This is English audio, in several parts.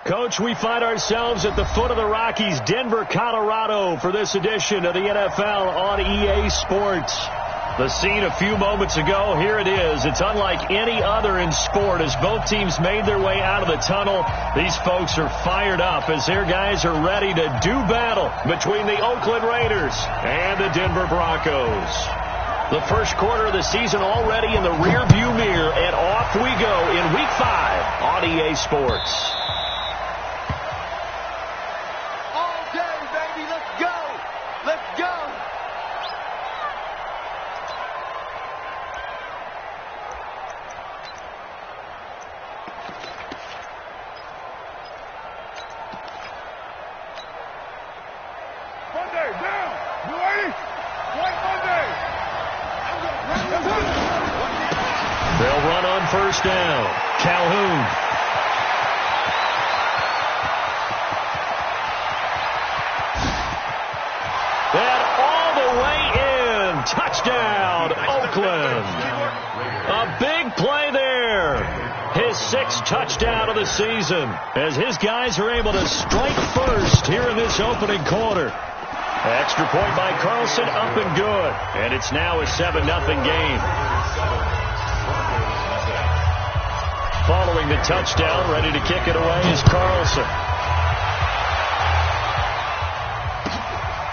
Coach, we find ourselves at the foot of the Rockies, Denver, Colorado, for this edition of the NFL on EA Sports. The scene a few moments ago, here it is. It's unlike any other in sport as both teams made their way out of the tunnel. These folks are fired up as their guys are ready to do battle between the Oakland Raiders and the Denver Broncos. The first quarter of the season already in the rearview mirror, and off we go in Week 5 on EA Sports. They'll run on first down. Calhoun. And all the way in. Touchdown, Oakland. A big play there. His 6th touchdown of the season as his guys are able to strike first here in this opening quarter. Extra point by Carlson, up and good. And it's now a 7-0 game. Following the touchdown, ready to kick it away is Carlson.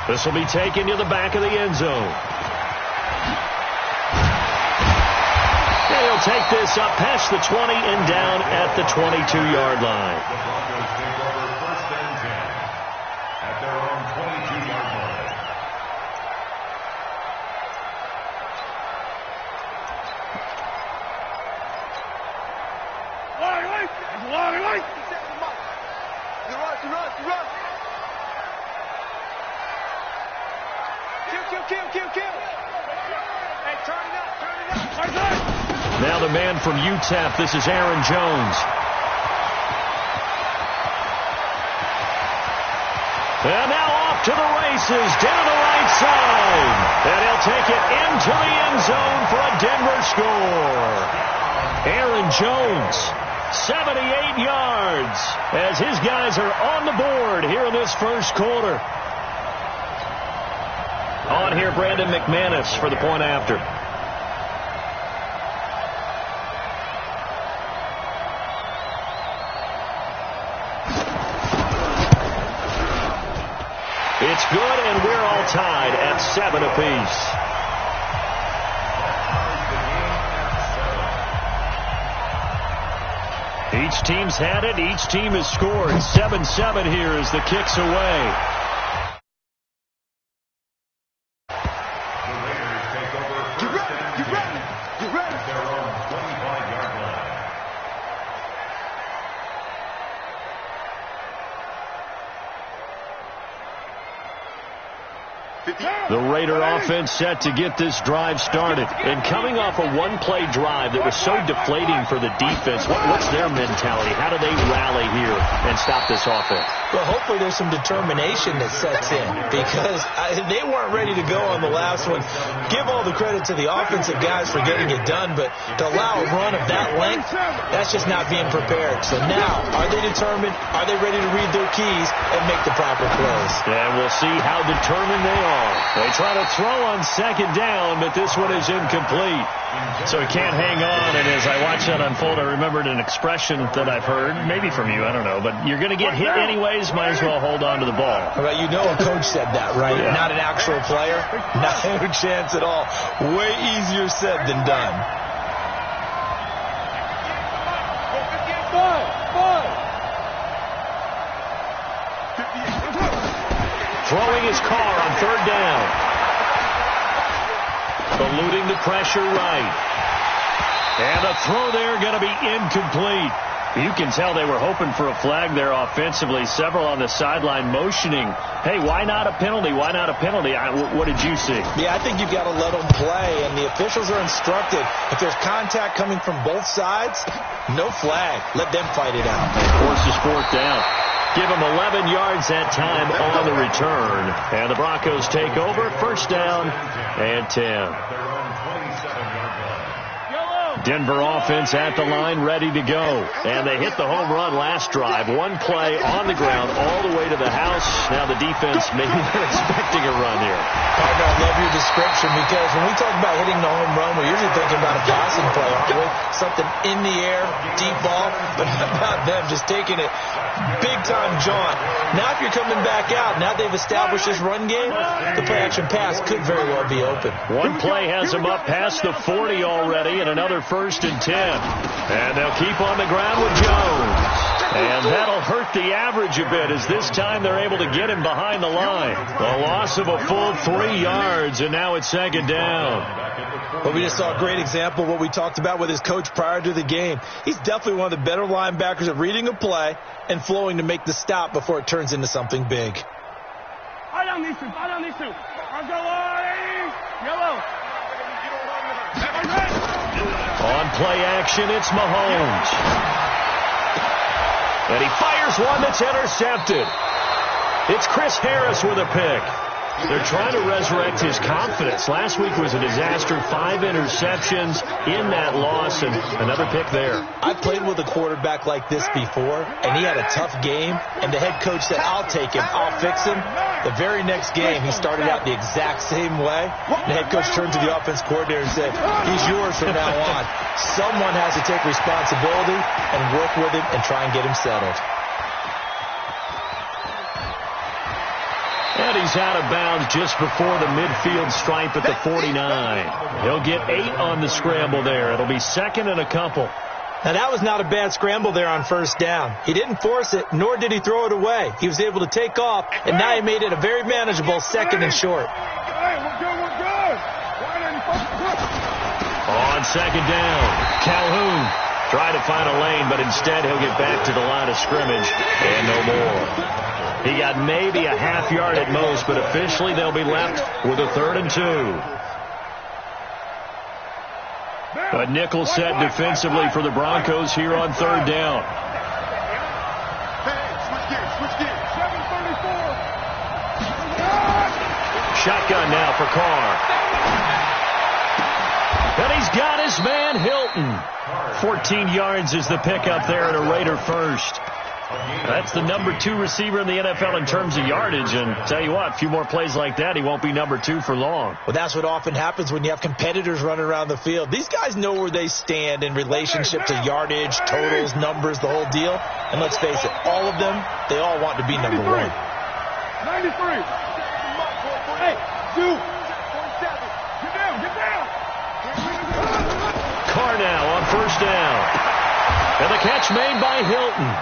This will be taken to the back of the end zone. They'll take this up past the 20 and down at the 22-yard line. Now the man from UTEP, this is Aaron Jones. And now off to the races, down the right side. And he'll take it into the end zone for a Denver score. Aaron Jones, 78 yards, as his guys are on the board here in this first quarter. On here, Brandon McManus for the point after. It's good, and we're all tied at 7 apiece. Each team's had it. Each team has scored. 7-7 here as the kick's away. The Raider offense set to get this drive started. And coming off a one-play drive that was so deflating for the defense, what's their mentality? How do they rally here and stop this offense? Well, hopefully there's some determination that sets in because they weren't ready to go on the last one. Give all the credit to the offensive guys for getting it done, but to allow a run of that length, that's just not being prepared. So now, are they determined? Are they ready to read their keys and make the proper plays? And we'll see how determined they are. They try to throw on second down, but this one is incomplete. So he can't hang on, and as I watch that unfold, I remembered an expression that I've heard, maybe from you, I don't know, but you're going to get hit anyways, might as well hold on to the ball. Well, you know a coach said that, right? Yeah. Not an actual player. No chance at all. Way easier said than done. Throwing his car on third down. Eluding the pressure right. And the throw there going to be incomplete. You can tell they were hoping for a flag there offensively. Several on the sideline motioning, hey, why not a penalty? Why not a penalty? What did you see? Yeah, I think you've got to let them play, and the officials are instructed. If there's contact coming from both sides, no flag. Let them fight it out. Forces fourth down. Give them 11 yards that time on the return. And the Broncos take over. First down and 10. Denver offense at the line, ready to go. And they hit the home run last drive. One play on the ground all the way to the house. Now the defense, maybe they're expecting a run here. Partner, I love your description because when we talk about hitting the home run, we're usually thinking about a passing play, aren't we? Something in the air, deep ball. But how about them just taking it big-time jaunt? Now if you're coming back out, now they've established this run game, the play-action pass could very well be open. One play has them up past the 40 already, and another 1st and 10. And they'll keep on the ground with Jones. And that'll hurt the average a bit as this time they're able to get him behind the line. A loss of a full 3 yards, and now it's 2nd down. But we just saw a great example of what we talked about with his coach prior to the game. He's definitely one of the better linebackers at reading a play and flowing to make the stop before it turns into something big. On play action, it's Mahomes. And he fires one that's intercepted. It's Chris Harris with a pick. They're trying to resurrect his confidence. Last week was a disaster. 5 interceptions in that loss, and another pick there. I played with a quarterback like this before, and he had a tough game, and the head coach said, I'll take him, I'll fix him. The very next game, he started out the exact same way. The head coach turned to the offense coordinator and said, he's yours from now on. Someone has to take responsibility and work with him and try and get him settled. And he's out of bounds just before the midfield stripe at the 49. He'll get 8 on the scramble there. It'll be 2nd and a couple. Now, that was not a bad scramble there on 1st down. He didn't force it, nor did he throw it away. He was able to take off, and now he made it a very manageable 2nd and short. On 2nd down, Calhoun tried to find a lane, but instead he'll get back to the line of scrimmage and no more. He got maybe a half yard at most, but officially they'll be left with a 3rd and 2. A nickel set defensively for the Broncos here on 3rd down. Shotgun now for Carr. And he's got his man Hilton. 14 yards is the pickup there and a Raider first. That's the number 2 receiver in the NFL in terms of yardage. And tell you what, a few more plays like that, he won't be number 2 for long. Well, that's what often happens when you have competitors running around the field. These guys know where they stand in relationship to yardage, totals, numbers, the whole deal. And let's face it, all of them, they all want to be number 1. 93. Hey, 2. Get down. Carr now on 1st down. And the catch made by Hilton.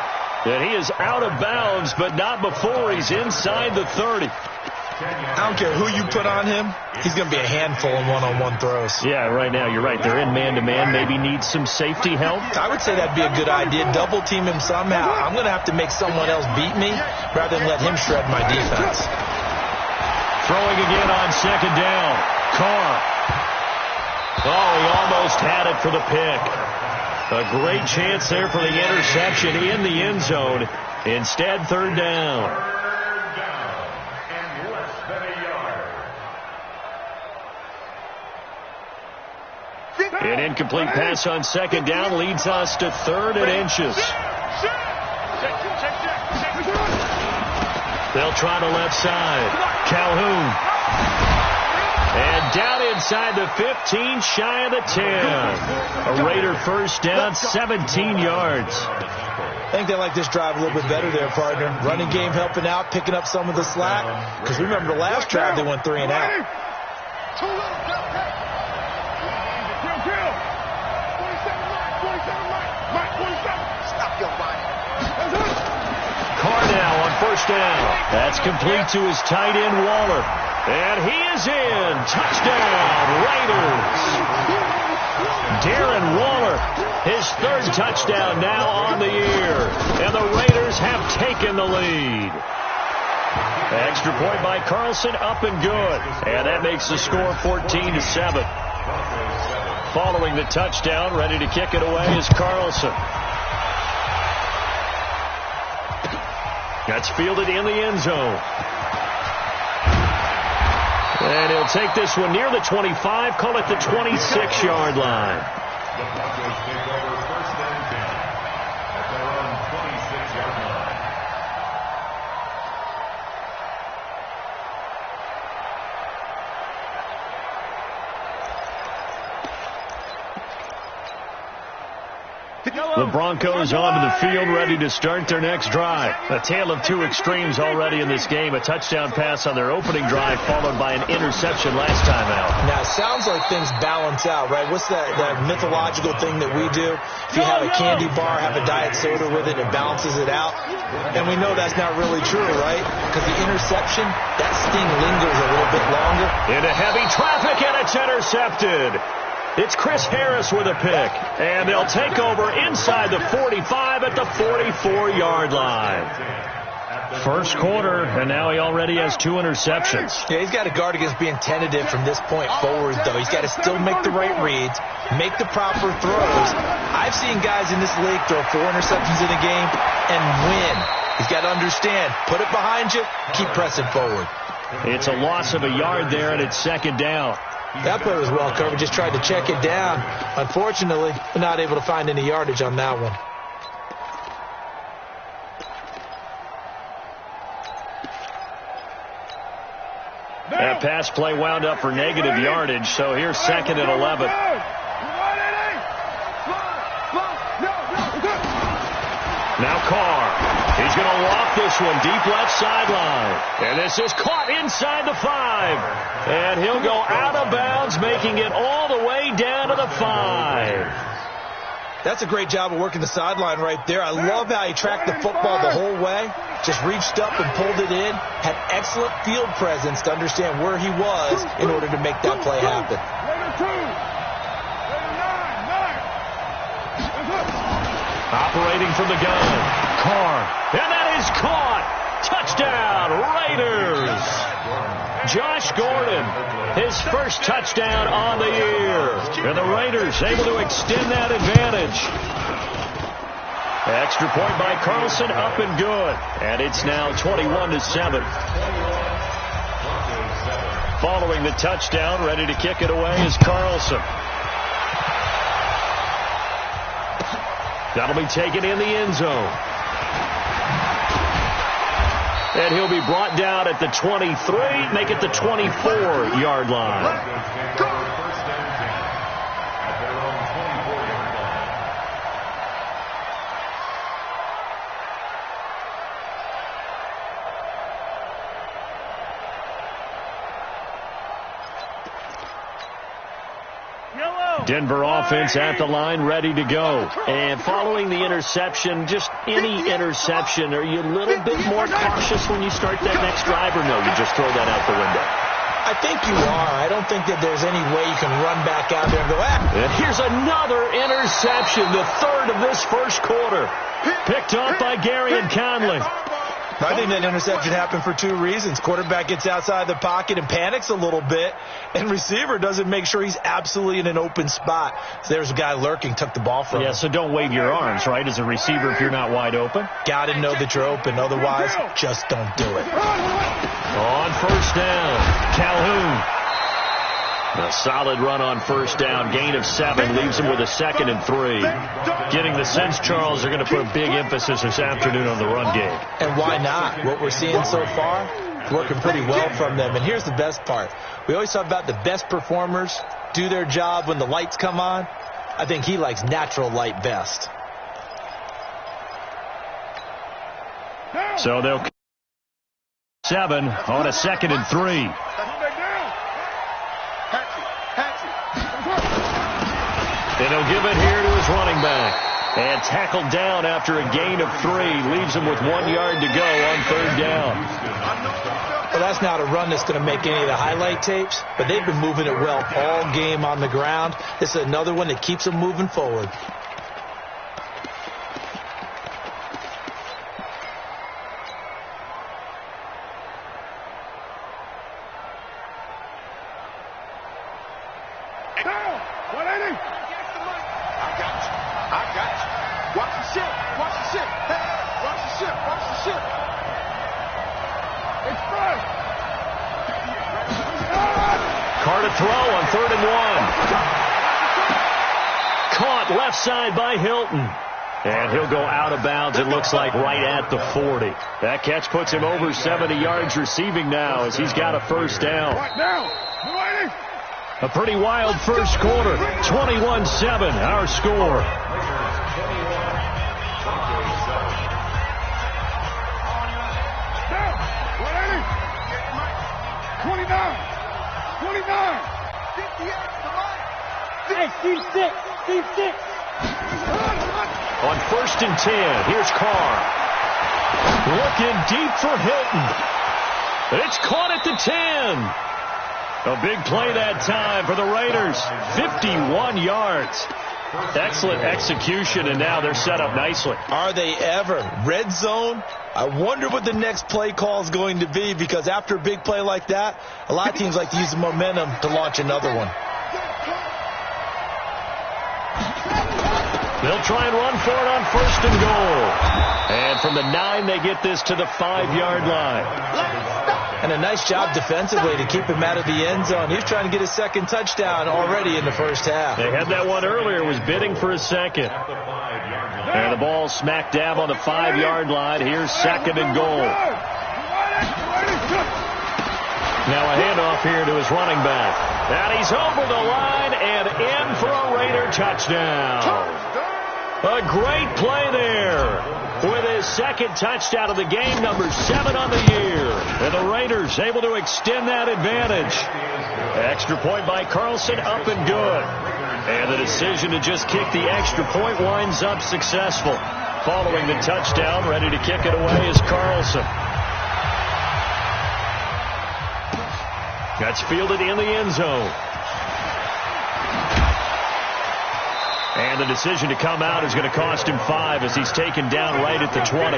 And he is out of bounds, but not before he's inside the 30. I don't care who you put on him, he's going to be a handful in one-on-one throws. Yeah, right now you're right. They're in man-to-man. Maybe needs some safety help. I would say that'd be a good idea. Double team him somehow. I'm going to have to make someone else beat me rather than let him shred my defense. Throwing again on 2nd down. Carr. Oh, he almost had it for the pick. A great chance there for the interception in the end zone. Instead, 3rd down. An incomplete pass on 2nd down leads us to 3rd and inches. They'll try the left side. Calhoun. And down inside the 15, shy of the 10. A Raider first down, 17 yards. I think they like this drive a little bit better there, partner. Running game helping out, picking up some of the slack. Because remember, the last drive they went 3 and out. Carr now on 1st down. That's complete to his tight end, Waller. And he is in. Touchdown, Raiders. Darren Waller, his 3rd touchdown now on the year. And the Raiders have taken the lead. Extra point by Carlson, up and good. And that makes the score 14-7. Following the touchdown, ready to kick it away is Carlson. That's fielded in the end zone. And he'll take this one near the 25, call it the 26-yard line. The Broncos take over 1st and 10 at their own 26-yard line. The Broncos onto the field, ready to start their next drive. A tale of two extremes already in this game. A touchdown pass on their opening drive, followed by an interception last time out. Now, it sounds like things balance out, right? What's that mythological thing that we do? If you have a candy bar, have a diet soda with it, it balances it out. And we know that's not really true, right? Because the interception, that sting lingers a little bit longer. Into heavy traffic, and it's intercepted. It's Chris Harris with a pick, and they'll take over inside the 45 at the 44-yard line. First quarter, and now he already has 2 interceptions. Yeah, he's got to guard against being tentative from this point forward, though. He's got to still make the right reads, make the proper throws. I've seen guys in this league throw 4 interceptions in a game and win. He's got to understand, put it behind you, keep pressing forward. It's a loss of a yard there, and it's 2nd down. That play was well covered. Just tried to check it down. Unfortunately, we're not able to find any yardage on that one. That pass play wound up for negative yardage, so here's 2nd and 11. Now Carr. He's going to loft this one deep left sideline. And this is caught inside the 5. And he'll go out of bounds, making it all the way down to the 5. That's a great job of working the sideline right there. I love how he tracked the football the whole way. Just reached up and pulled it in. Had excellent field presence to understand where he was in order to make that play happen. Operating from the gun, Carr, and that is caught. Touchdown, Raiders. Josh Gordon, his first touchdown on the year. And the Raiders able to extend that advantage. Extra point by Carlson, up and good. And it's now 21-7. Following the touchdown, ready to kick it away is Carlson. That'll be taken in the end zone. And he'll be brought down at the 23, make it the 24-yard line. Denver offense at the line, ready to go. And following the interception, just any interception, are you a little bit more cautious when you start that next drive, or no, you just throw that out the window? I think you are. I don't think that there's any way you can run back out there and go, And here's another interception, the 3rd of this first quarter. Picked off by Gary and Conley. I think that interception happened for 2 reasons. Quarterback gets outside the pocket and panics a little bit, and receiver doesn't make sure he's absolutely in an open spot. So there's a guy lurking, took the ball from him. Yeah, so don't wave your arms, right, as a receiver if you're not wide open. Got to know that you're open. Otherwise, just don't do it. On first down, Calhoun. A solid run on first down. Gain of 7 leaves him with a 2nd and 3. Getting the sense, Charles, they're going to put a big emphasis this afternoon on the run game. And why not? What we're seeing so far, working pretty well from them. And here's the best part. We always talk about the best performers do their job when the lights come on. I think he likes natural light best. So they'll 7 on a 2nd and 3. And he'll give it here to his running back. And tackled down after a gain of 3. Leaves him with 1 yard to go on 3rd down. Well, that's not a run that's going to make any of the highlight tapes, but they've been moving it well all game on the ground. This is another one that keeps them moving forward. caught left side by Hilton. And he'll go out of bounds, it looks like, right at the 40. That catch puts him over 70 yards receiving now as he's got a first down. A pretty wild first quarter. 21-7, our score. On 1st and 10, here's Carr. Looking deep for Hilton. It's caught at the 10. A big play that time for the Raiders. 51 yards. Excellent execution, and now they're set up nicely. Are they ever? Red zone? I wonder what the next play call is going to be, because after a big play like that, a lot of teams like to use the momentum to launch another one. They'll try and run for it on 1st and goal. And from the 9, they get this to the 5-yard line. And a nice job defensively to keep him out of the end zone. He's trying to get his second touchdown already in the first half. They had that one earlier, was bidding for a second. And the ball smack dab on the 5-yard line. Here's 2nd and goal. Now a handoff here to his running back. And he's over the line and in for a Raider touchdown. A great play there with his second touchdown of the game, number 7 on the year. And the Raiders able to extend that advantage. Extra point by Carlson, up and good. And the decision to just kick the extra point winds up successful. Following the touchdown, ready to kick it away is Carlson. That's fielded in the end zone. And the decision to come out is going to cost him 5 as he's taken down right at the 20.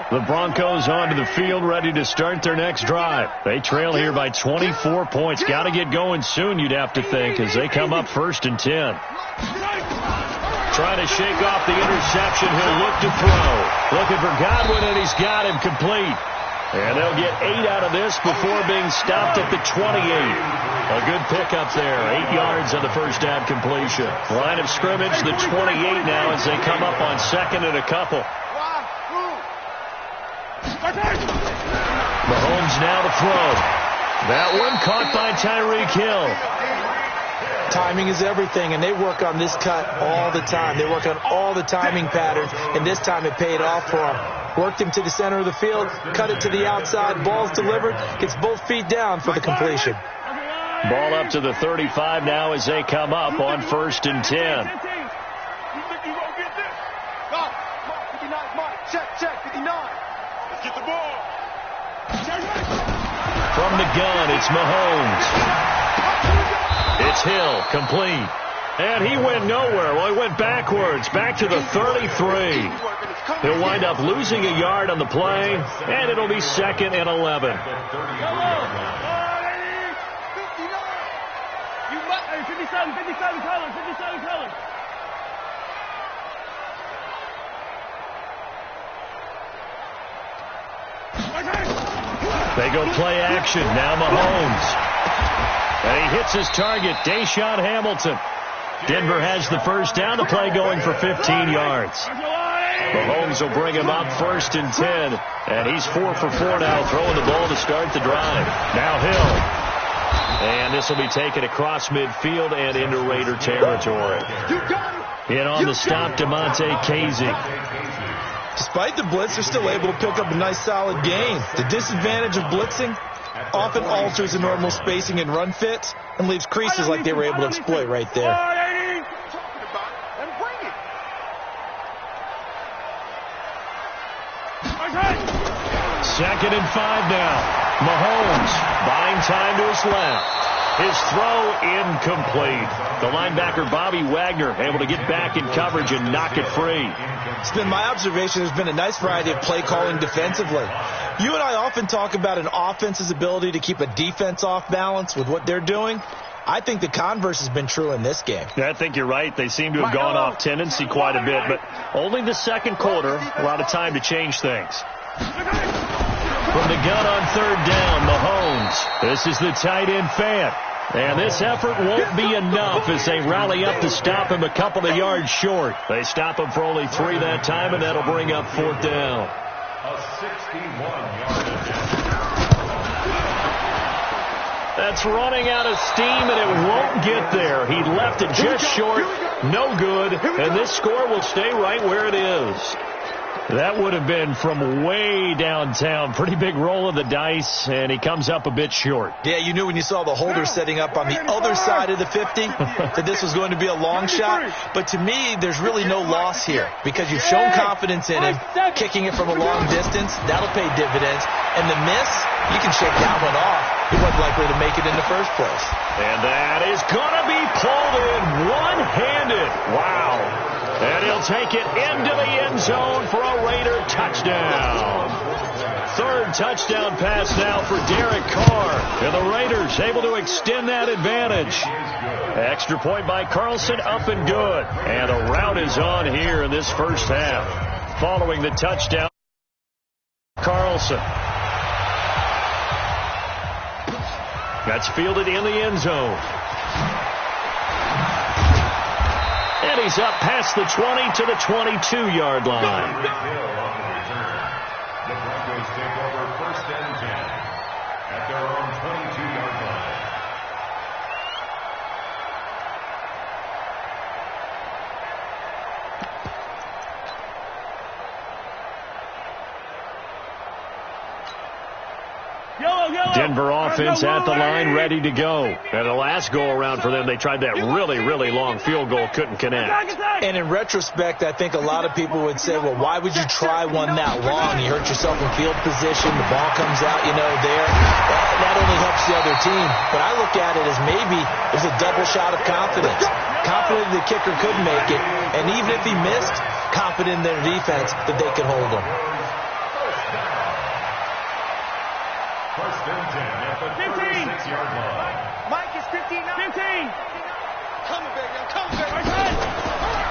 The Broncos onto the field, ready to start their next drive. They trail here by 24 points. Got to get going soon, you'd have to think, as they come up 1st and 10. Trying to shake off the interception. He'll look to throw. Looking for Godwin, and he's got him complete. And they'll get 8 out of this before being stopped at the 28. A good pickup there. 8 yards on the first down completion. Line of scrimmage, the 28 now as they come up on 2nd and a couple. Mahomes now to throw. That one caught by Tyreek Hill. Timing is everything, and they work on this cut all the time. They work on all the timing patterns, and this time it paid off for them. Worked him to the center of the field, cut it to the outside, ball's delivered, gets both feet down for the completion. Ball up to the 35 now as they come up on 1st and 10. Check, 59. Let's get the ball. From the gun, it's Mahomes. It's Hill, complete. And he went nowhere. Well, he went backwards, back to the 33. He'll wind up losing a yard on the play, and it'll be 2nd and 11. 57 colors. They go play action. Now Mahomes. And he hits his target, Deshaun Hamilton. Denver has the first down. The play going for 15 yards. Mahomes will bring him up 1st and 10. And he's 4 for 4 now, throwing the ball to start the drive. Now Hill. And this will be taken across midfield and into Raider territory. In on the stop, Damontae Kazee. Despite the blitz, they're still able to pick up a nice solid gain. The disadvantage of blitzing often alters the normal spacing and run fits and leaves creases like they were able to exploit right there. 2nd and 5 now. Mahomes buying time to his left. His throw incomplete. The linebacker Bobby Wagner able to get back in coverage and knock it free. It's been my observation there's been a nice variety of play calling defensively. You and I often talk about an offense's ability to keep a defense off balance with what they're doing. I think the converse has been true in this game. Yeah, I think you're right. They seem to have gone off tendency quite a bit, but only the second quarter, a lot of time to change things. From the gun on third down, Mahomes. This is the tight end Fant. And this effort won't be enough as they rally up to stop him a couple of yards short. They stop him for only 3 that time, and that'll bring up fourth down. A 61-yard attempt. That's running out of steam, and it won't get there. He left it just short. No good, and this score will stay right where it is. That would have been from way downtown. Pretty big roll of the dice, and he comes up a bit short. Yeah, you knew when you saw the holder setting up on the other side of the 50 that this was going to be a long shot. But to me, there's really no loss here because you've shown confidence in him. Kicking it from a long distance, that'll pay dividends. And the miss, you can shake that one off. He wasn't likely to make it in the first place. And that is going to be pulled in one-handed. Wow. And he'll take it into the end zone for a Raider touchdown. Third touchdown pass now for Derek Carr. And the Raiders able to extend that advantage. Extra point by Carlson, up and good. And a rout is on here in this first half. Following the touchdown, Carlson. That's fielded in the end zone. And he's up past the 20 to the 22-yard line. The Broncos take over first and 10 at their own 22-yard line. Denver offense at the line, ready to go. And the last go-around for them, they tried that really, really long field goal, couldn't connect. And in retrospect, I think a lot of people would say, well, why would you try one that long? You hurt yourself in field position. The ball comes out, there. That only helps the other team. But I look at it as maybe it was a double shot of confidence. Confident the kicker could make it. And even if he missed, confident in their defense that they could hold him. First and 10 at the 36-yard line. Mike is 15. Coming, baby. I'm coming, baby.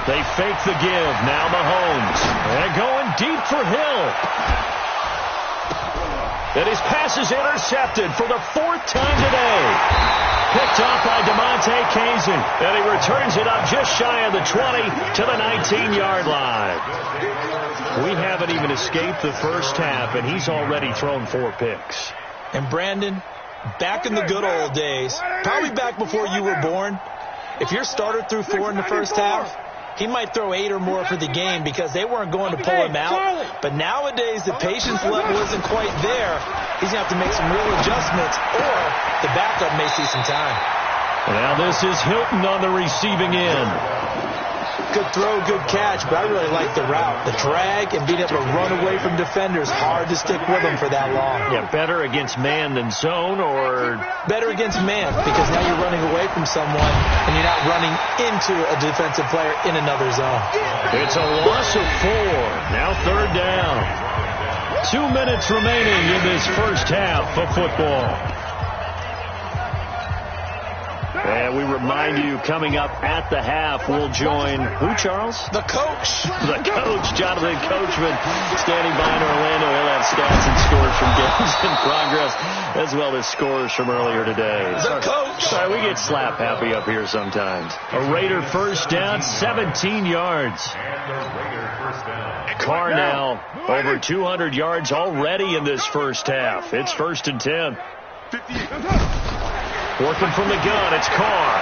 They fake the give. Now Mahomes. And going deep for Hill. And his pass is intercepted for the 4th time today. Picked off by DeMonte Kazin. And he returns it up just shy of the 20 to the 19-yard line. We haven't even escaped the first half, and he's already thrown 4 picks. And Brandon, back in the good old days, probably back before you were born, if your starter threw 4 in the first half, he might throw 8 or more for the game because they weren't going to pull him out. But nowadays, the patience level isn't quite there. He's going to have to make some real adjustments, or the backup may see some time. Now this is Hilton on the receiving end. Good throw, good catch, but I really like the route. The drag and being able to run away from defenders, hard to stick with them for that long. Yeah, better against man than zone, or better against man, because now you're running away from someone and you're not running into a defensive player in another zone. It's a loss of 4. Now third down. 2 minutes remaining in this first half of football. And we remind you, coming up at the half, we'll join who, Charles? The coach. The coach, Jonathan Coachman, standing by in Orlando. He'll have stats and scores from games in progress, as well as scores from earlier today. The coach. Sorry, we get slap happy up here sometimes. A Raider first down, 17 yards. And the Raider first down. Carr now over 200 yards already in this first half. It's first and 10. Working from the gun, it's Carr.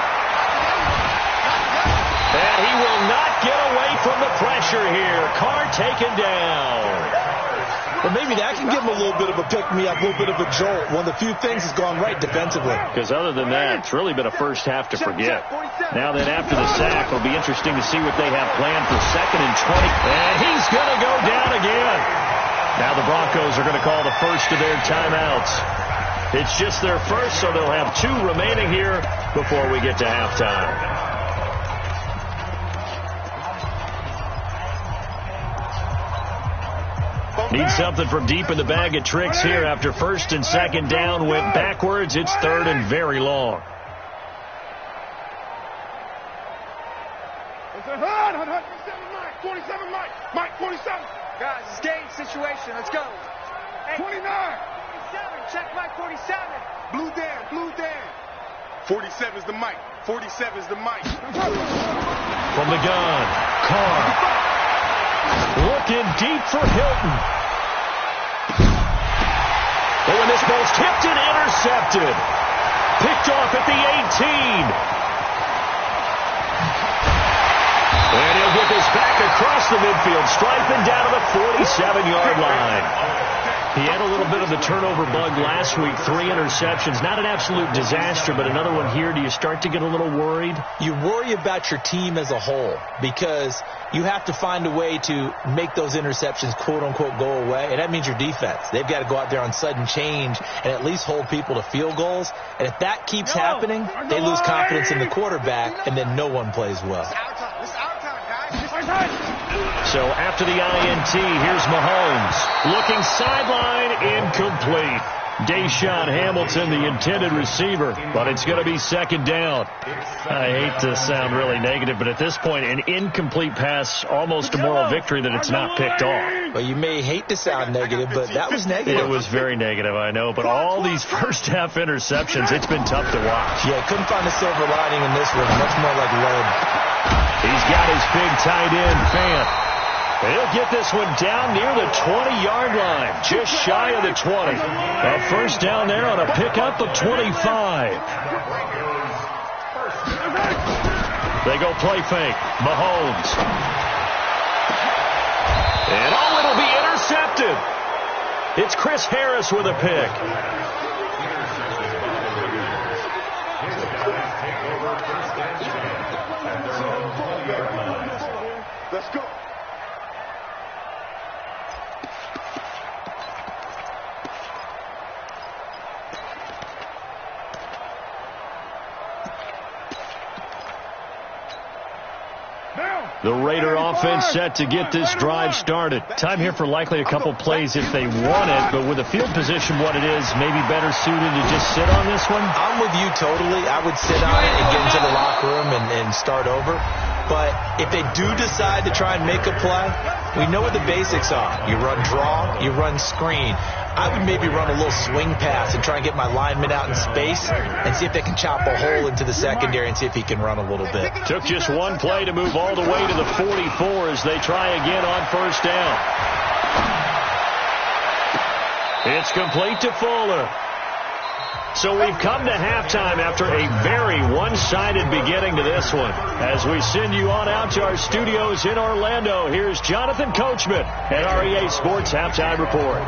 And he will not get away from the pressure here. Carr taken down. Well, maybe that can give him a little bit of a pick-me-up, a little bit of a jolt. One of the few things that's gone right defensively. Because other than that, it's really been a first half to forget. Now then, after the sack, it'll be interesting to see what they have planned for second and 20. And he's going to go down again. Now the Broncos are going to call the first of their timeouts. It's just their first, so they'll have 2 remaining here before we get to halftime. Need something from deep in the bag of tricks here after first and second down went backwards. It's third and very long. 47, Mike. Mike, 47. Guys, it's game situation. Let's go. Hey, 29. 47. Check Mike 47. Blue Dan. 47 is the mic. 47 is the mic. From the gun, Carr. Looking deep for Hilton. Oh, and this ball's tipped and intercepted. Picked off at the 18. And he'll get this back across the midfield, striping down to the 47-yard line. He had a little bit of the turnover bug last week, 3 interceptions. Not an absolute disaster, but another one here. Do you start to get a little worried? You worry about your team as a whole because you have to find a way to make those interceptions, quote-unquote, go away, and that means your defense. They've got to go out there on sudden change and at least hold people to field goals. And if that keeps happening, they lose confidence in the quarterback, and then no one plays well. So after the INT, here's Mahomes. Looking sideline, incomplete. Deshaun Hamilton, the intended receiver, but it's going to be second down. I hate to sound really negative, but at this point, an incomplete pass, almost a moral victory that it's not picked off. Well, you may hate to sound negative, but that was negative. It was very negative, I know, but all these first-half interceptions, it's been tough to watch. Yeah, couldn't find a silver lining in this one, much more like lead. He's got his big tight end, Fant. He'll get this one down near the 20-yard line, just shy of the 20. A first down there on a pickup of 25. They go play fake. Mahomes. And it'll be intercepted. It's Chris Harris with a pick. Let's go. The Raider offense set to get this drive started. Time here for likely a couple plays if they want it, but with the field position what it is, maybe better suited to just sit on this one? I'm with you totally. I would sit on it and get into the locker room and start over. But if they do decide to try and make a play, we know what the basics are. You run draw, you run screen. I would maybe run a little swing pass and try and get my lineman out in space and see if they can chop a hole into the secondary and see if he can run a little bit. Took just one play to move all the way to the 44 as they try again on first down. It's complete to Fuller. So we've come to halftime after a very one-sided beginning to this one. As we send you on out to our studios in Orlando, here's Jonathan Coachman at our EA Sports Halftime Report.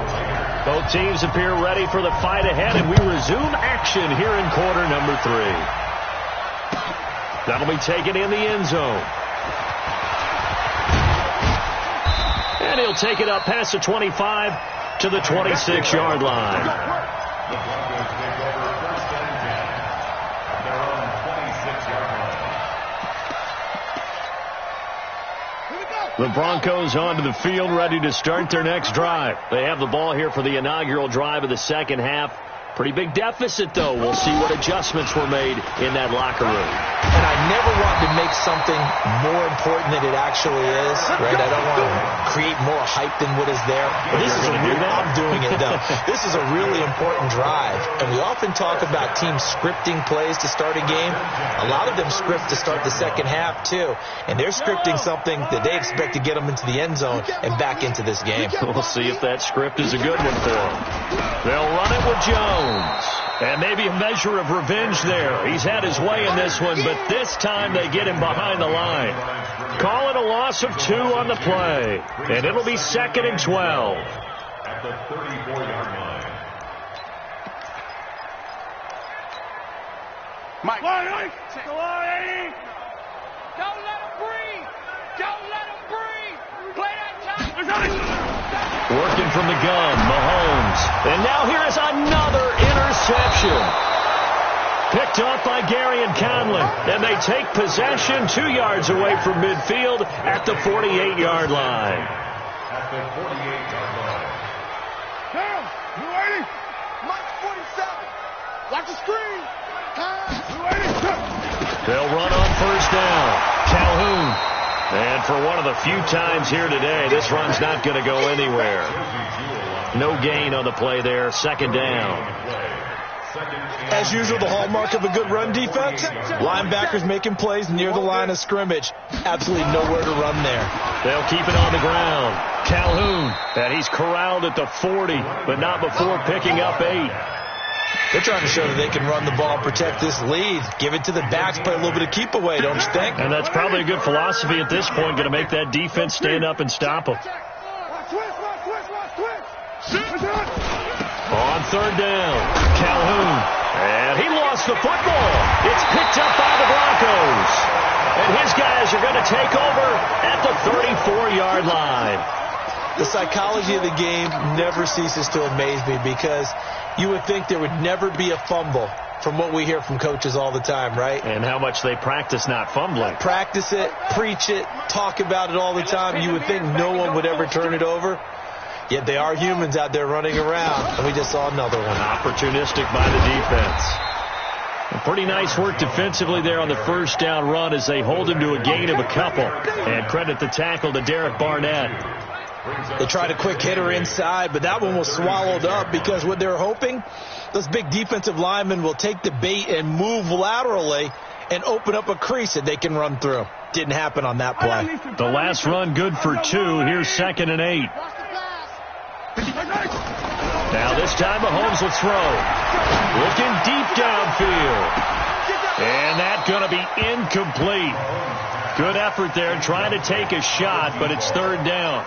Both teams appear ready for the fight ahead, and we resume action here in quarter number 3. That'll be taken in the end zone. And he'll take it up past the 25 to the 26-yard line. The Broncos onto the field, ready to start their next drive. They have the ball here for the inaugural drive of the second half. Pretty big deficit, though. We'll see what adjustments were made in that locker room. And I never want to make something more important than it actually is, right? I don't want to create more hype than what is there. But this is I'm doing it, though. This is a really important drive. And we often talk about teams scripting plays to start a game. A lot of them script to start the second half, too. And they're scripting something that they expect to get them into the end zone and back into this game. We'll see if that script is a good one for them. They'll run it with Jones. And maybe a measure of revenge there. He's had his way in this one, but this time they get him behind the line. Call it a loss of 2 on the play. And it'll be 2nd and 12. At the 34-yard line. Mike. Don't let him breathe. Don't let him breathe. Play that time. Working from the gun, Mahomes. And now here is another interception. Picked off by Garyon Conley. And they take possession 2 yards away from midfield at the 48-yard line. At the 48-yard line. Down. You ready? Mike 47. Watch the screen. You ready? They'll run on first down. Calhoun And for one of the few times here today, this run's not going to go anywhere. No gain on the play there. Second down. As usual, the hallmark of a good run defense, linebackers making plays near the line of scrimmage. Absolutely nowhere to run there. They'll keep it on the ground. Calhoun, and he's corralled at the 40, but not before picking up 8. They're trying to show that they can run the ball, protect this lead, give it to the backs, play a little bit of keep away, don't you think? And that's probably a good philosophy at this point, going to make that defense stand up and stop them. On third down, Calhoun, and he lost the football. It's picked up by the Broncos. And his guys are going to take over at the 34-yard line. The psychology of the game never ceases to amaze me because you would think there would never be a fumble from what we hear from coaches all the time, right? And how much they practice not fumbling. Practice it, preach it, talk about it all the time. You would think no one would ever turn it over. Yet they are humans out there running around, and we just saw another one. Opportunistic by the defense. And pretty nice work defensively there on the first down run as they hold him to a gain of a couple. And credit the tackle to Derek Barnett. They tried a quick hitter inside, but that one was swallowed up because what they're hoping, those big defensive linemen will take the bait and move laterally and open up a crease that they can run through. Didn't happen on that play. The last run good for 2. Here's 2nd and 8. Now this time Mahomes will throw. Looking deep downfield. And that's going to be incomplete. Good effort there trying to take a shot, but it's third down.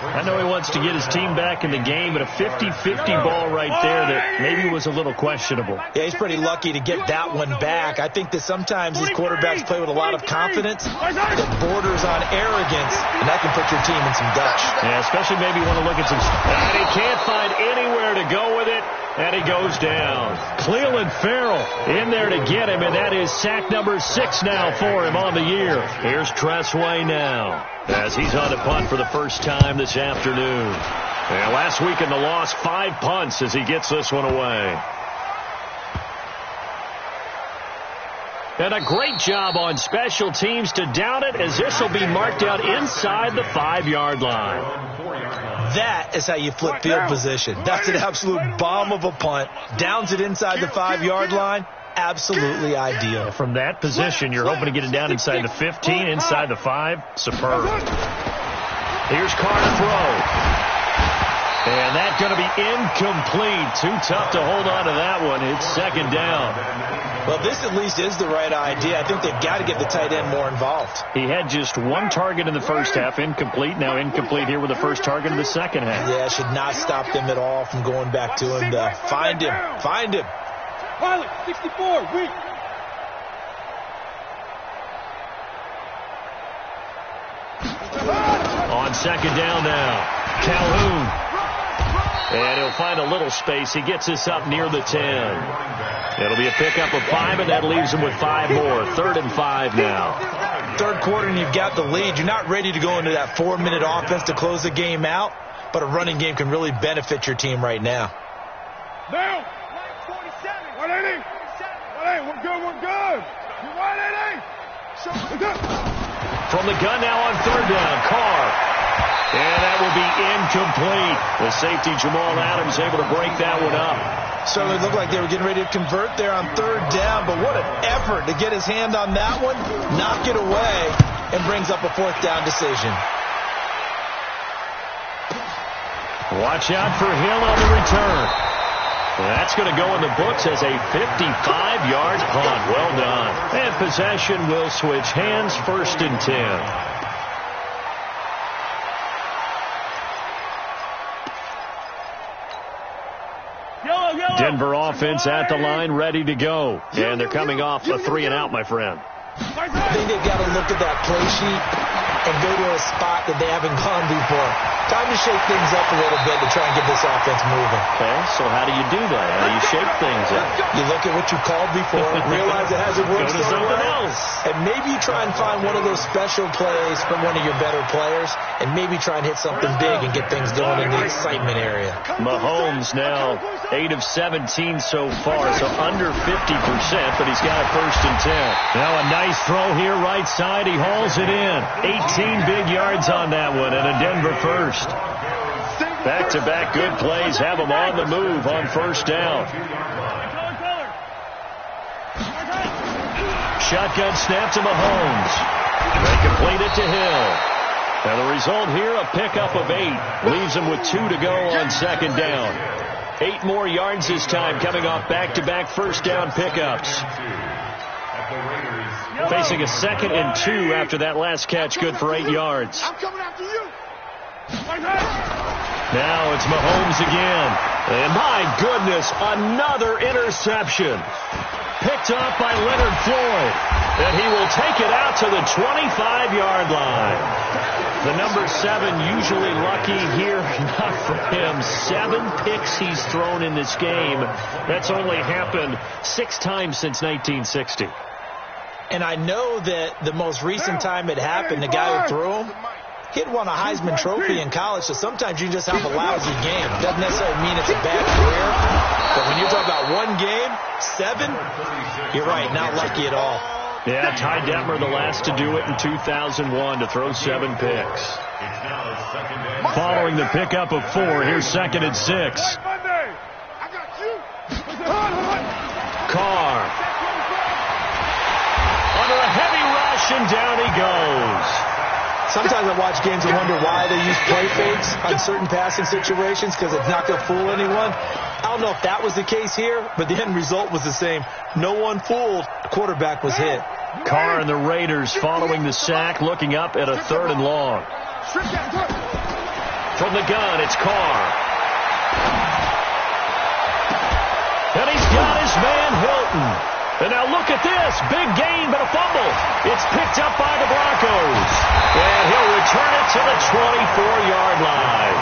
I know he wants to get his team back in the game, but a 50-50 ball right there that maybe was a little questionable. Yeah, he's pretty lucky to get that one back. I think that sometimes these quarterbacks play with a lot of confidence that borders on arrogance, and that can put your team in some Dutch. Yeah, especially maybe want to look at some... And he can't find anywhere to go with it, and he goes down. Clelin Ferrell in there to get him, and that is sack number 6 now for him on the year. Here's Tressway now, as he's on the punt for the first time this afternoon. And last week in the loss, 5 punts as he gets this one away. And a great job on special teams to down it, as this will be marked out inside the 5-yard line. That is how you flip field position. That's an absolute bomb of a punt. Downs it inside the 5-yard line. Absolutely ideal. From that position, you're hoping to get it down inside the 15, inside the 5. Superb. Here's Carter throw. And that's going to be incomplete. Too tough to hold on to that one. It's second down. Well, this at least is the right idea. I think they've got to get the tight end more involved. He had just 1 target in the first half, incomplete. Now incomplete here with the first target in the second half. Yeah, should not stop them at all from going back to him. Find him. Find him. Pilot, 64, weak. On second down now, Calhoun. And he'll find a little space. He gets us up near the 10. It'll be a pickup of 5, and that leaves him with 5 more. 3rd and 5 now. Third quarter, and you've got the lead. You're not ready to go into that 4-minute offense to close the game out, but a running game can really benefit your team right now. Down. 180. 180. We're good. We're good. You 180. From the gun now on third down, Carr. And that will be incomplete. The safety, Jamal Adams, able to break that one up. Certainly looked like they were getting ready to convert there on third down, but what an effort to get his hand on that one, knock it away, and brings up a 4th down decision. Watch out for Hill on the return. That's going to go in the books as a 55-yard punt. Well done. And possession will switch hands, 1st and 10. Denver offense at the line, ready to go. And they're coming off a 3-and-out, my friend. I think they've got to look at that play sheet and go to a spot that they haven't gone before. Time to shake things up a little bit to try and get this offense moving. Okay, so how do you do that? How do you shake things up? You look at what you called before, realize it hasn't worked Go to something else. and maybe try and find one of those special plays from one of your better players, and maybe try and hit something big and get things going in the excitement area. Mahomes now 8 of 17 so far, so under 50%, but he's got a 1st and 10. Now a nice throw here right side. He hauls it in. 18 big yards on that one, and a Denver first. Back-to-back good plays have him on the move on 1st down. Shotgun snap to Mahomes. They complete it to Hill. Now the result here, a pickup of 8. Leaves him with 2 to go on 2nd down. 8 more yards this time, coming off back-to-back 1st down pickups. Facing a 2nd and 2 after that last catch, good for 8 yards. I'm coming after you. Now it's Mahomes again. And my goodness, another interception. Picked off by Leonard Floyd. And he will take it out to the 25-yard line. The number 7 usually lucky here, not for him. 7 picks he's thrown in this game. That's only happened 6 times since 1960. And I know that the most recent time it happened, the guy who threw him, he'd won a Heisman Trophy in college, so sometimes you just have a lousy game. Doesn't necessarily mean it's a bad career, but when you're talking about one game, 7, you're right, not lucky at all. Yeah, Ty Detmer, the last to do it in 2001, to throw 7 picks. Following the pickup of 4, here's 2nd and 6. Carr. Under a heavy rush, and down he goes. Sometimes I watch games and wonder why they use play fakes on certain passing situations, because it's not going to fool anyone. I don't know if that was the case here, but the end result was the same. No one fooled. The quarterback was hit. Carr and the Raiders following the sack, looking up at a 3rd and long. From the gun, it's Carr. And he's got his man Hilton. And now look at this. Big gain, but a fumble. It's picked up by the Broncos. And he'll return it to the 24-yard line.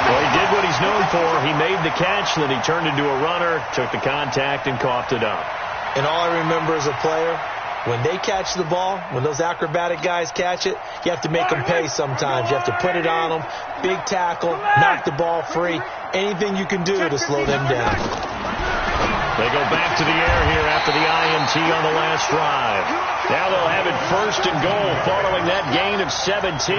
Well, he did what he's known for. He made the catch, then he turned into a runner, took the contact, and coughed it up. And all I remember as a player, when they catch the ball, when those acrobatic guys catch it, you have to make them pay sometimes. You have to put it on them. Big tackle, knock the ball free. Anything you can do to slow them down. They go back to the air here after the INT on the last drive. Now they'll have it 1st and goal following that gain of 17.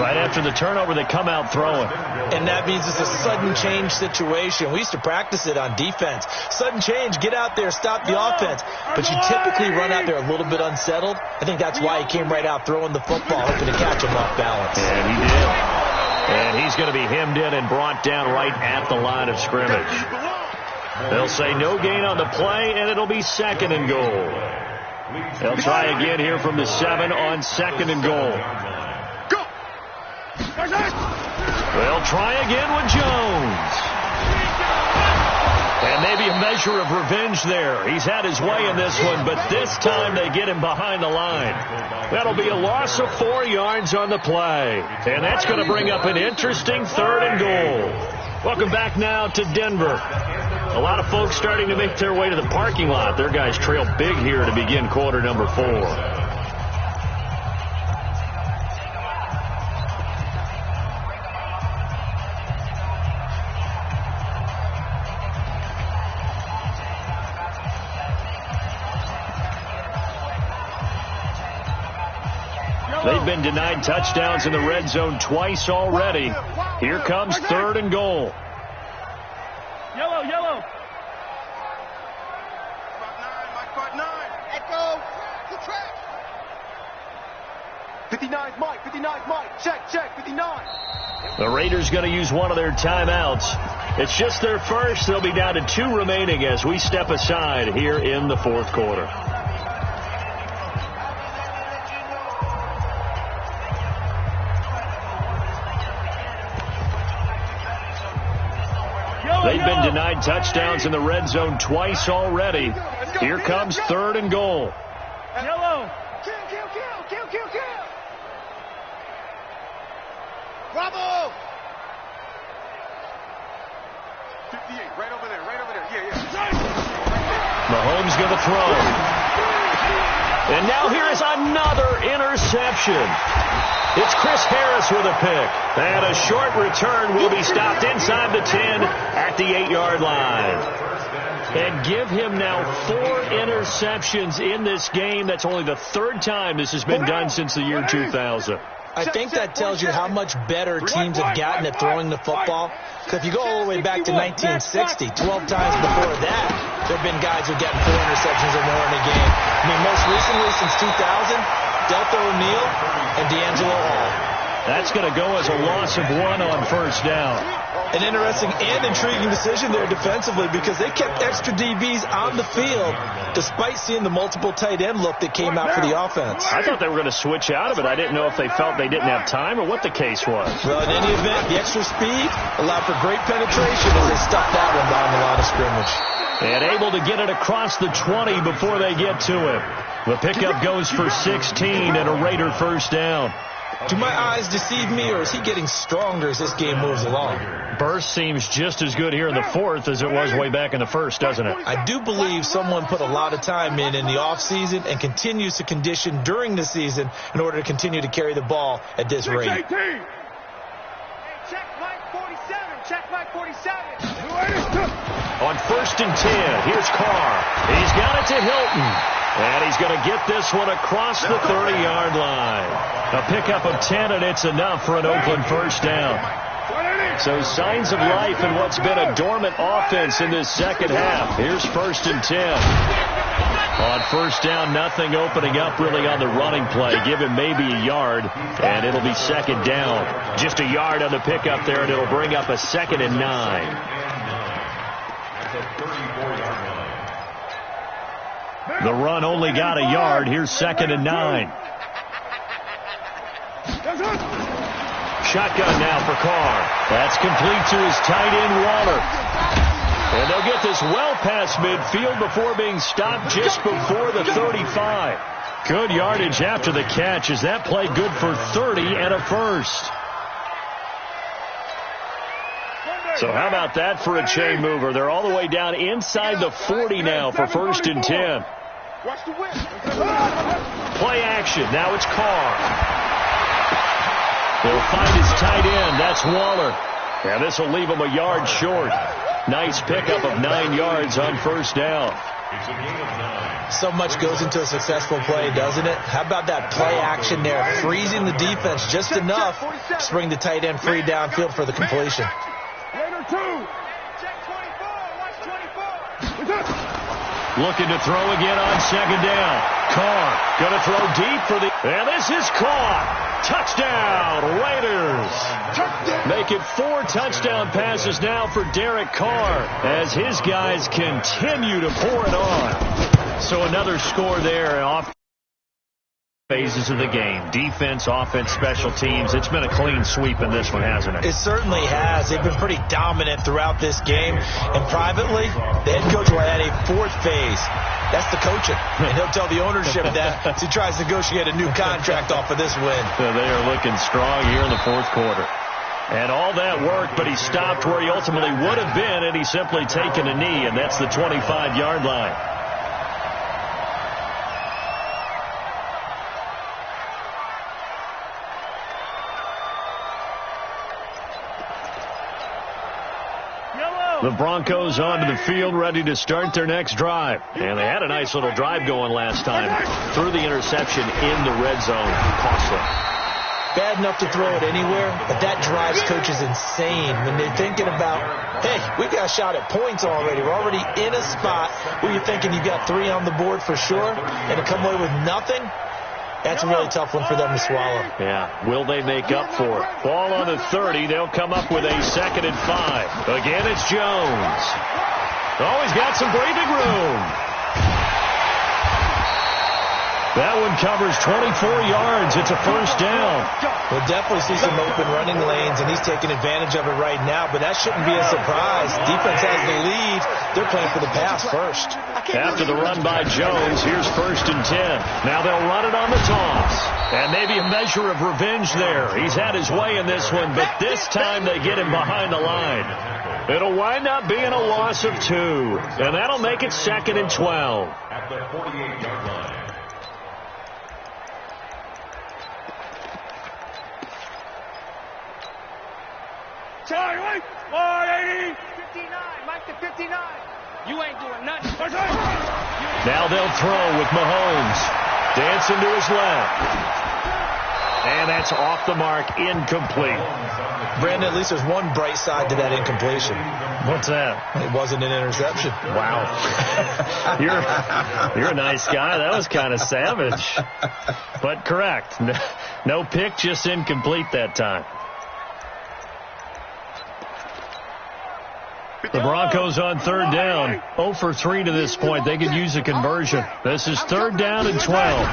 Right after the turnover, they come out throwing. And that means it's a sudden change situation. We used to practice it on defense. Sudden change, get out there, stop the offense. But you typically run out there a little bit unsettled. I think that's why he came right out throwing the football, hoping to catch him off balance. And he did. And he's going to be hemmed in and brought down right at the line of scrimmage. They'll say no gain on the play, and it'll be 2nd and goal. They'll try again here from the 7 on 2nd and goal. They'll try again with Jones. And maybe a measure of revenge there. He's had his way in this one, but this time they get him behind the line. That'll be a loss of 4 yards on the play. And that's going to bring up an interesting 3rd and goal. Welcome back now to Denver. A lot of folks starting to make their way to the parking lot. Their guys trail big here to begin quarter number 4. They've been denied touchdowns in the red zone twice already. Here comes 3rd and goal. Yellow, yellow. Spot 9. Echo. The track. 59's Mike. 59's Mike. Check. 59. The Raiders going to use one of their timeouts. It's just their first. They'll be down to 2 remaining as we step aside here in the 4th quarter. They've been denied touchdowns in the red zone twice already. Here comes 3rd and goal. Yellow. Kill. Bravo! 58, right over there, right over there. Yeah. Mahomes going to throw. And now here is another interception. It's Chris Harris with a pick. And a short return will be stopped inside the 10 at the 8-yard line. And give him now 4 interceptions in this game. That's only the 3rd time this has been done since the year 2000. I think that tells you how much better teams have gotten at throwing the football. Because if you go all the way back to 1960, 12 times before that, there have been guys who have gotten 4 interceptions or more in a game. I mean, most recently since 2000, Deltha O'Neal and D'Angelo Hall. That's going to go as a loss of 1 on first down. An interesting and intriguing decision there defensively because they kept extra DBs on the field despite seeing the multiple tight end look that came out for the offense. I thought they were going to switch out of it. I didn't know if they felt they didn't have time or what the case was. Well, in any event, the extra speed allowed for great penetration as they stuffed that one down the line of scrimmage. And able to get it across the 20 before they get to him. The pickup goes for 16 and a Raider first down. Do my eyes deceive me, or is he getting stronger as this game moves along? Burst seems just as good here in the 4th as it was way back in the 1st, doesn't it? I do believe someone put a lot of time in the offseason and continues to condition during the season in order to continue to carry the ball at this rate. Hey, check Mike 47. Check Mike 47. On 1st and 10, here's Carr. He's got it to Hilton. And he's going to get this one across the 30-yard line. A pickup of 10, and it's enough for an Oakland first down. So signs of life in what's been a dormant offense in this second half. Here's 1st and 10. On first down, nothing opening up really on the running play. Give him maybe a yard, and it'll be 2nd down. Just a yard on the pickup there, and it'll bring up a 2nd and 9. The run only got a yard. Here's 2nd and 9. Shotgun now for Carr. That's complete to his tight end, Waller. And they'll get this well past midfield before being stopped just before the 35. Good yardage after the catch. Is that play good for 30 and a first? So how about that for a chain mover? They're all the way down inside the 40 now for 1st and 10. Play action. Now it's Carr. They'll find his tight end. That's Waller. And this will leave him a yard short. Nice pickup of 9 yards on first down. So much goes into a successful play, doesn't it? How about that play action there? Freezing the defense just enough to bring the tight end free downfield for the completion. Looking to throw again on 2nd down. Carr going to throw deep for the... And this is caught. Touchdown, Raiders. Make it 4 touchdown passes now for Derek Carr as his guys continue to pour it on. So another score there off phases of the game. Defense, offense, special teams. It's been a clean sweep in this one, hasn't it? It certainly has. They've been pretty dominant throughout this game. And privately, the head coach will add a 4th phase. That's the coaching. And he'll tell the ownership that as he tries to negotiate a new contract off of this win. So they are looking strong here in the 4th quarter. And all that work, but he stopped where he ultimately would have been, and he's simply taken a knee, and that's the 25-yard line. The Broncos onto the field, ready to start their next drive. And they had a nice little drive going last time. Threw the interception in the red zone. Costly. Bad enough to throw it anywhere, but that drives coaches insane when they're thinking about, hey, we've got a shot at points already. We're already in a spot where you're thinking you've got 3 on the board for sure, and to come away with nothing, that's a really tough one for them to swallow. Yeah. Will they make up for it? Ball on the 30. They'll come up with a 2nd and 5. Again, it's Jones. Oh, he's got some breathing room. That one covers 24 yards. It's a first down. We'll definitely see some open running lanes, and he's taking advantage of it right now, but that shouldn't be a surprise. Defense has the lead. They're playing for the pass first. After the run by Jones, here's 1st and 10. Now they'll run it on the toss. And maybe a measure of revenge there. He's had his way in this one, but this time they get him behind the line. It'll wind up being a loss of 2, and that'll make it 2nd and 12. At the 48-yard line. Charlie, 180. 59, Mike to 59. You ain't doing nothing. Now they'll throw with Mahomes. Dancing to his left. And that's off the mark, incomplete. Brandon, at least there's one bright side to that incompletion. What's that? It wasn't an interception. Wow. You're a nice guy. That was kind of savage. But correct. No pick, just incomplete that time. The Broncos on 3rd down. 0 for 3 to this point. They could use a conversion. This is 3rd down and 12.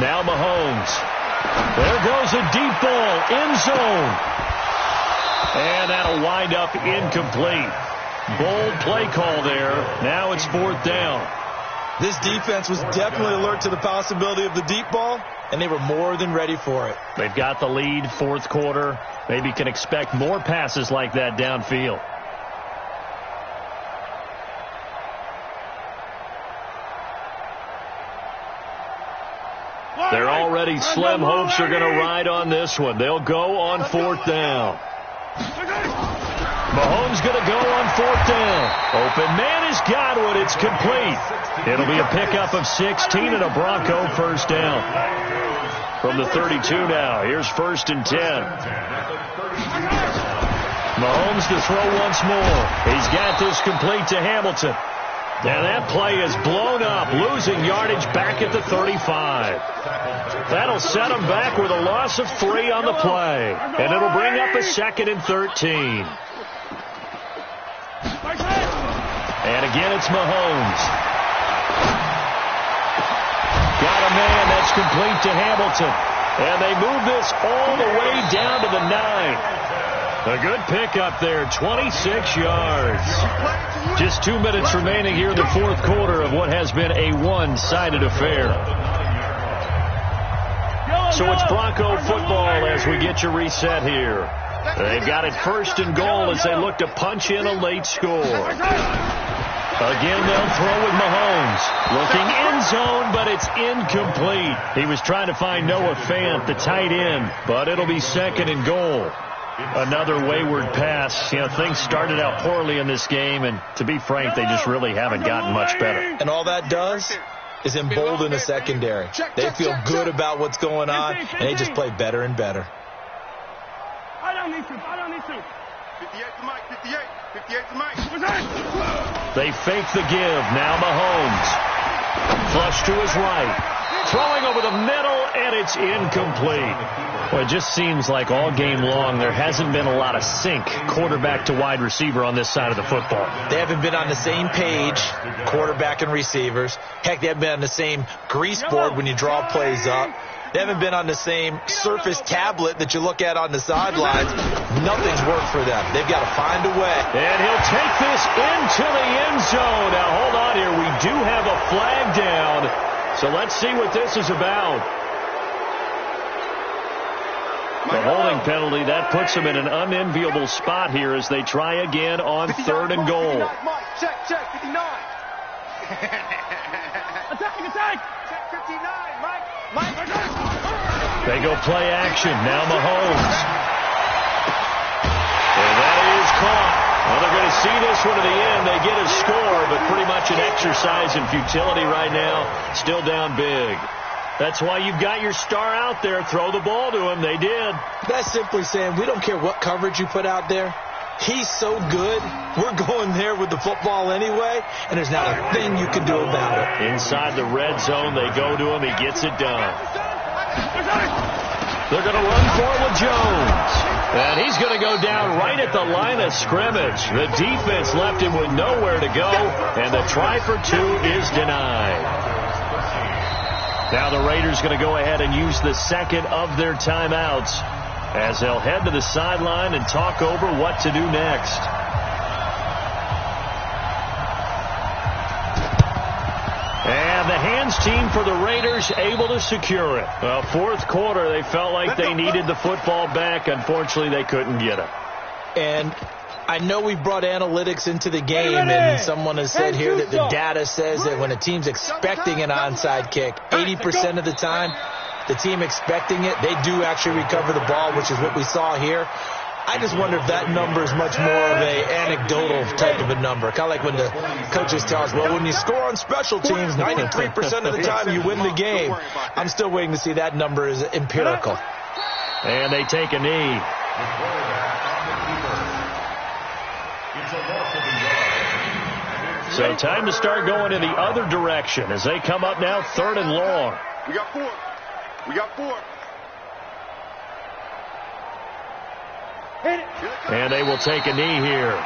Now Mahomes. There goes a deep ball. End zone. And that'll wind up incomplete. Bold play call there. Now it's 4th down. This defense was definitely alert to the possibility of the deep ball, and they were more than ready for it. They've got the lead, 4th quarter. Maybe can expect more passes like that downfield. They're already slim hopes are going to ride on this one. They'll go on 4th down. Mahomes going to go on 4th down. Open man has got one. It's complete. It'll be a pickup of 16 and a Bronco first down. From the 32 now. Here's 1st and 10. Mahomes to throw once more. He's got this complete to Hamilton. And that play is blown up, losing yardage back at the 35. That'll set him back with a loss of 3 on the play. And it'll bring up a 2nd and 13. And again, it's Mahomes. Got a man that's complete to Hamilton. And they move this all the way down to the 9. A good pickup there, 26 yards. Just 2 minutes remaining here in the 4th quarter of what has been a one-sided affair. So it's Bronco football as we get you reset here. They've got it 1st and goal as they look to punch in a late score. Again, they'll throw with Mahomes. Looking end zone, but it's incomplete. He was trying to find Noah Fant, the tight end, but it'll be 2nd and goal. Another wayward pass. You know, things started out poorly in this game, and to be frank, they just really haven't gotten much better. And all that does is embolden the secondary. They feel good about what's going on, and they just play better and better. I don't need to. 58 to Mike. 58 to Mike. They fake the give. Now Mahomes. Flush to his right. Throwing over the middle, and it's incomplete. Well, it just seems like all game long there hasn't been a lot of sync quarterback to wide receiver on this side of the football. They haven't been on the same page, quarterback and receivers. Heck, they haven't been on the same grease board when you draw plays up. They haven't been on the same Surface tablet that you look at on the sidelines. Nothing's worked for them. They've got to find a way. And he'll take this into the end zone. Now, hold on here. We do have a flag down. So let's see what this is about. The holding penalty, that puts them in an unenviable spot here as they try again on 3rd and goal. Check, 59. Attack. Check 59, Mike. They go play action. Now Mahomes. And that is caught. Well, they're going to see this one to the end. They get a score, but pretty much an exercise in futility right now. Still down big. That's why you've got your star out there. Throw the ball to him. They did. That's simply saying we don't care what coverage you put out there. He's so good. We're going there with the football anyway, and there's not a thing you can do about it. Inside the red zone, they go to him. He gets it done. They're going to run for it with Jones. And he's going to go down right at the line of scrimmage. The defense left him with nowhere to go, and the try for 2 is denied. Now the Raiders going to go ahead and use the second of their timeouts as they'll head to the sideline and talk over what to do next. And the hands team for the Raiders able to secure it. Well, fourth quarter, they felt like they needed the football back. Unfortunately, they couldn't get it. And I know we've brought analytics into the game, and someone has said here that the data says that when a team's expecting an onside kick, 80% of the time, the team expecting it, they do actually recover the ball, which is what we saw here. I just wonder if that number is much more of a anecdotal type of a number. Kind of like when the coaches tell us, well, when you score on special teams, 93% of the time you win the game. I'm still waiting to see that number is empirical. And they take a knee. So time to start going in the other direction as they come up now 3rd and long. We got 4. We got 4. And they will take a knee here.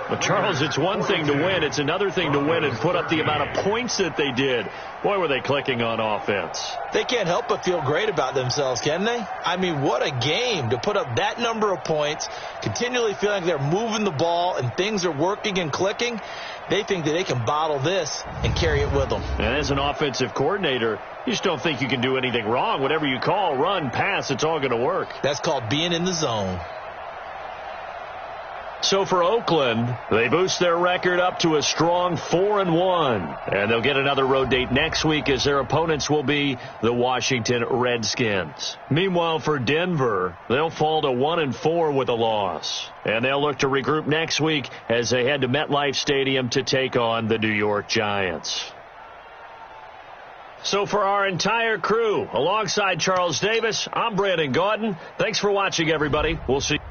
But Charles, it's one thing to win. It's another thing to win and put up the amount of points that they did. Boy, were they clicking on offense. They can't help but feel great about themselves, can they? I mean, what a game to put up that number of points, continually feeling like they're moving the ball and things are working and clicking. They think that they can bottle this and carry it with them. And as an offensive coordinator, you just don't think you can do anything wrong. Whatever you call, run, pass, it's all going to work. That's called being in the zone. So for Oakland, they boost their record up to a strong 4-1. And they'll get another road date next week as their opponents will be the Washington Redskins. Meanwhile, for Denver, they'll fall to 1-4 with a loss. And they'll look to regroup next week as they head to MetLife Stadium to take on the New York Giants. So for our entire crew, alongside Charles Davis, I'm Brandon Gaudin. Thanks for watching, everybody. We'll see you.